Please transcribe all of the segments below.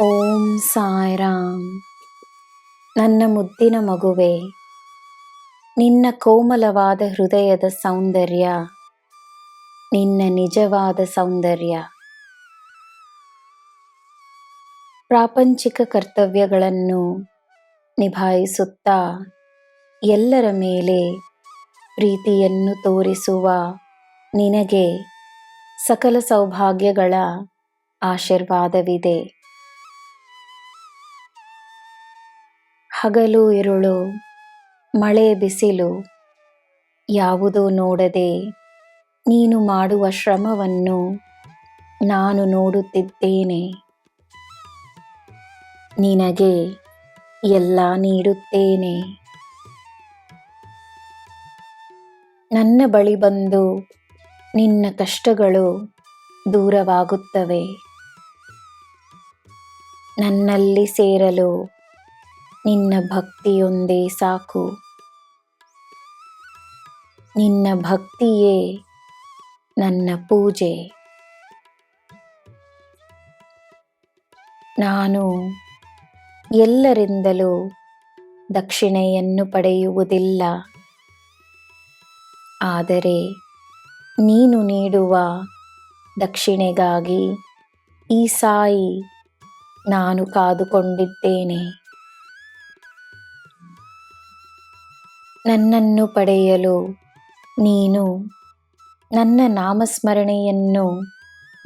ಓಂ ಸಾಯಿರಾಮ್. ನನ್ನ ಮುದ್ದಿನ ಮಗುವೆ, ನಿನ್ನ ಕೋಮಲವಾದ ಹೃದಯದ ಸೌಂದರ್ಯ ನಿನ್ನ ನಿಜವಾದ ಸೌಂದರ್ಯ. ಪ್ರಾಪಂಚಿಕ ಕರ್ತವ್ಯಗಳನ್ನು ನಿಭಾಯಿಸುತ್ತಾ ಎಲ್ಲರ ಮೇಲೆ ಪ್ರೀತಿಯನ್ನು ತೋರಿಸುವ ನಿನಗೆ ಸಕಲ ಸೌಭಾಗ್ಯಗಳ ಆಶೀರ್ವಾದವಿದೆ. ಹಗಲು ಇರುಳು, ಮಳೆ ಬಿಸಿಲು ಯಾವುದೂ ನೋಡದೆ ನೀನು ಮಾಡುವ ಶ್ರಮವನ್ನು ನಾನು ನೋಡುತ್ತಿದ್ದೇನೆ. ನಿನಗೆ ಎಲ್ಲ ನೀಡುತ್ತೇನೆ. ನನ್ನ ಬಳಿ ಬಂದು ನಿನ್ನ ಕಷ್ಟಗಳು ದೂರವಾಗುತ್ತವೆ. ನನ್ನಲ್ಲಿ ಸೇರಲು ನಿನ್ನ ಭಕ್ತಿಯೊಂದೇ ಸಾಕು. ನಿನ್ನ ಭಕ್ತಿಯೇ ನನ್ನ ಪೂಜೆ. ನಾನು ಎಲ್ಲರಿಂದಲೂ ದಕ್ಷಿಣೆಯನ್ನು ಪಡೆಯುವುದಿಲ್ಲ. ಆದರೆ ನೀನು ನೀಡುವ ದಕ್ಷಿಣೆಗಾಗಿ ಈ ಸಾಯಿ ನಾನು ಕಾದುಕೊಂಡಿದ್ದೇನೆ. ನನ್ನನ್ನು ಪಡೆಯಲು ನೀನು ನನ್ನ ನಾಮಸ್ಮರಣೆಯನ್ನು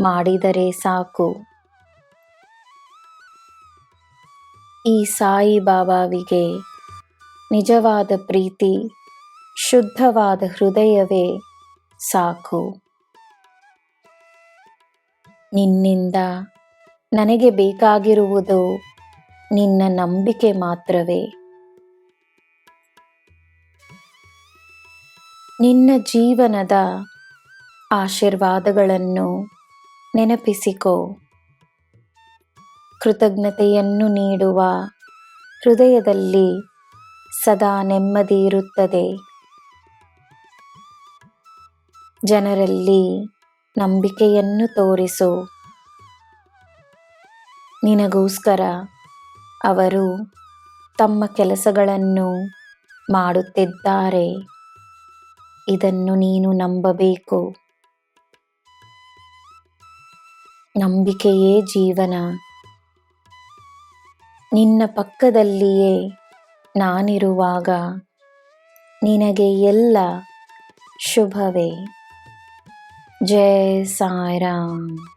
ಮಾಡಿದರೆ ಸಾಕು. ಈ ಸಾಯಿ ಬಾಬಾವಿಗೆ ನಿಜವಾದ ಪ್ರೀತಿ, ಶುದ್ಧವಾದ ಹೃದಯವೇ ಸಾಕು. ನಿನ್ನಿಂದ ನನಗೆ ಬೇಕಾಗಿರುವುದು ನಿನ್ನ ನಂಬಿಕೆ ಮಾತ್ರವೇ. ನಿನ್ನ ಜೀವನದ ಆಶೀರ್ವಾದಗಳನ್ನು ನೆನಪಿಸಿಕೋ. ಕೃತಜ್ಞತೆಯನ್ನು ನೀಡುವ ಹೃದಯದಲ್ಲಿ ಸದಾ ನೆಮ್ಮದಿ ಇರುತ್ತದೆ. ಜನರಲ್ಲಿ ನಂಬಿಕೆಯನ್ನು ತೋರಿಸು. ನಿನಗೋಸ್ಕರ ಅವರು ತಮ್ಮ ಕೆಲಸಗಳನ್ನು ಮಾಡುತ್ತಿದ್ದಾರೆ. ಇದನ್ನು ನೀನು ನಂಬಬೇಕು. ನಂಬಿಕೆಯೇ ಜೀವನ. ನಿನ್ನ ಪಕ್ಕದಲ್ಲಿಯೇ ನಾನಿರುವಾಗ ನಿನಗೆ ಎಲ್ಲ ಶುಭವೇ. ಜೈ ಸಾಯಿರಾಮ್.